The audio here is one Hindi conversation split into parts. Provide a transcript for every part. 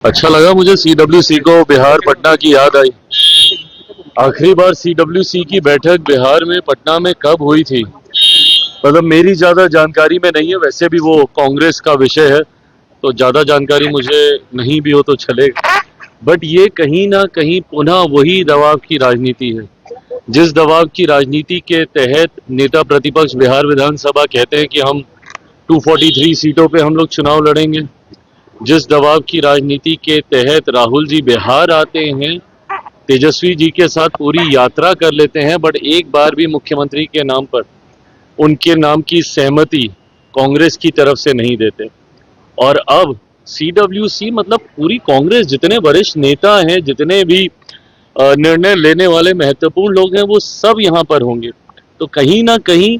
अच्छा लगा मुझे सीडब्ल्यूसी को बिहार पटना की याद आई। आखिरी बार सीडब्ल्यूसी की बैठक बिहार में पटना में कब हुई थी? मतलब मेरी ज्यादा जानकारी में नहीं है, वैसे भी वो कांग्रेस का विषय है तो ज्यादा जानकारी मुझे नहीं भी हो तो चलेगा। बट ये कहीं ना कहीं पुनः वही दबाव की राजनीति है, जिस दबाव की राजनीति के तहत नेता प्रतिपक्ष बिहार विधानसभा कहते हैं कि हम 243 सीटों पे हम लोग चुनाव लड़ेंगे। जिस दबाव की राजनीति के तहत राहुल जी बिहार आते हैं, तेजस्वी जी के साथ पूरी यात्रा कर लेते हैं, बट एक बार भी मुख्यमंत्री के नाम पर उनके नाम की सहमति कांग्रेस की तरफ से नहीं देते। और अब सीडब्ल्यूसी मतलब पूरी कांग्रेस, जितने वरिष्ठ नेता हैं, जितने भी निर्णय लेने वाले महत्वपूर्ण लोग हैं, वो सब यहाँ पर होंगे। तो कहीं ना कहीं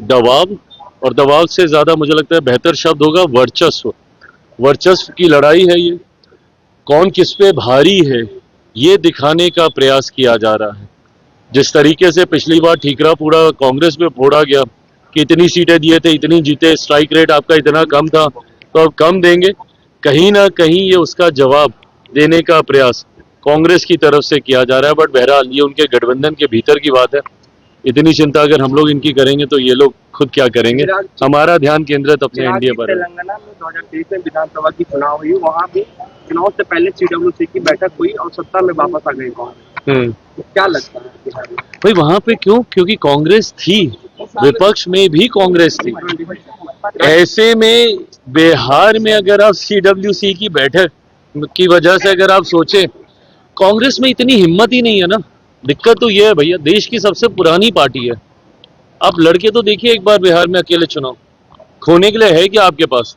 दबाव, और दबाव से ज्यादा मुझे लगता है बेहतर शब्द होगा वर्चस्व। वर्चस्व की लड़ाई है ये, कौन किस पे भारी है ये दिखाने का प्रयास किया जा रहा है। जिस तरीके से पिछली बार ठीकरा पूरा कांग्रेस पे फोड़ा गया कि इतनी सीटें दिए थे, इतनी जीते, स्ट्राइक रेट आपका इतना कम था तो अब कम देंगे, कहीं ना कहीं ये उसका जवाब देने का प्रयास कांग्रेस की तरफ से किया जा रहा है। बट बहरहाल ये उनके गठबंधन के भीतर की बात है। इतनी चिंता अगर हम लोग इनकी करेंगे तो ये लोग खुद क्या करेंगे। हमारा ध्यान केंद्रित अपने एनडीए पर है। तेलंगाना में 2023 में विधानसभा की चुनाव हुई, वहाँ भी चुनाव से पहले सीडब्ल्यूसी की बैठक हुई और सत्ता में वापस आ गई कांग्रेस। तो क्या लगता है भाई वहां पे क्यों? क्योंकि कांग्रेस थी, विपक्ष में भी कांग्रेस थी। ऐसे में बिहार में अगर आप सीडब्ल्यूसी की बैठक की वजह से अगर आप सोचे, कांग्रेस में इतनी हिम्मत ही नहीं है ना। दिक्कत तो यह है भैया, देश की सबसे पुरानी पार्टी है। आप लड़के तो देखिए एक बार बिहार में अकेले चुनाव, खोने के लिए है क्या आपके पास?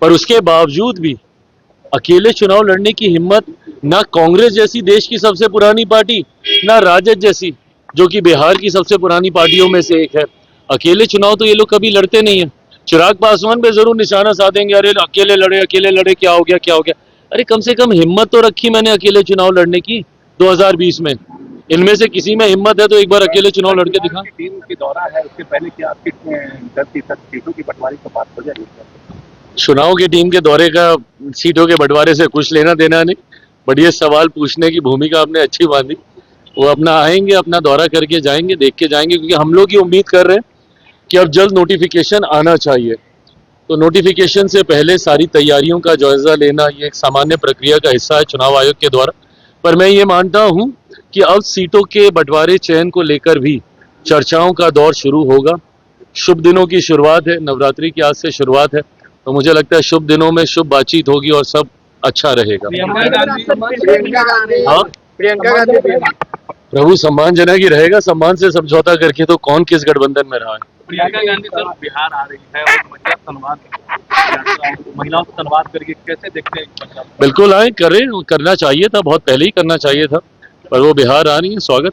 पर उसके बावजूद भी अकेले चुनाव लड़ने की हिम्मत ना कांग्रेस जैसी देश की सबसे पुरानी पार्टी, ना राजद जैसी जो कि बिहार की सबसे पुरानी पार्टियों में से एक है। अकेले चुनाव तो ये लोग कभी लड़ते नहीं है। चिराग पासवान पे जरूर निशाना साधेंगे, अरे अकेले लड़े, क्या हो गया क्या हो गया। अरे कम से कम हिम्मत तो रखी मैंने अकेले चुनाव लड़ने की 2020 में। इनमें से किसी में हिम्मत है तो एक बार अकेले चुनाव लड़के दिखा। टीम की दौरा है, उसके पहले क्या आपकी 10 सीटों की बंटवारे की बात हो जाएगी? चुनाव की टीम के दौरे का सीटों के बंटवारे से कुछ लेना देना नहीं, बट ये सवाल पूछने की भूमिका आपने अच्छी बांधी। वो अपना आएंगे, अपना दौरा करके जाएंगे, देख के जाएंगे, क्योंकि हम लोग ये उम्मीद कर रहे हैं कि अब जल्द नोटिफिकेशन आना चाहिए। तो नोटिफिकेशन से पहले सारी तैयारियों का जायजा लेना ये एक सामान्य प्रक्रिया का हिस्सा है चुनाव आयोग के द्वारा। पर मैं ये मानता हूं कि अब सीटों के बंटवारे चयन को लेकर भी चर्चाओं का दौर शुरू होगा। शुभ दिनों की शुरुआत है, नवरात्रि की आज से शुरुआत है, तो मुझे लगता है शुभ दिनों में शुभ बातचीत होगी और सब अच्छा रहेगा। हाँ, प्रियंका गांधी प्रभु सम्मानजनक ही रहेगा। सम्मान से समझौता करके तो कौन किस गठबंधन में रहा है। प्रियंका गांधी सर बिहार आ रही है और महिलाओं से संवाद करके कैसे देखते हैं? बिल्कुल आए, करें, करना चाहिए था, बहुत पहले ही करना चाहिए था, पर वो बिहार आ रही है, स्वागत।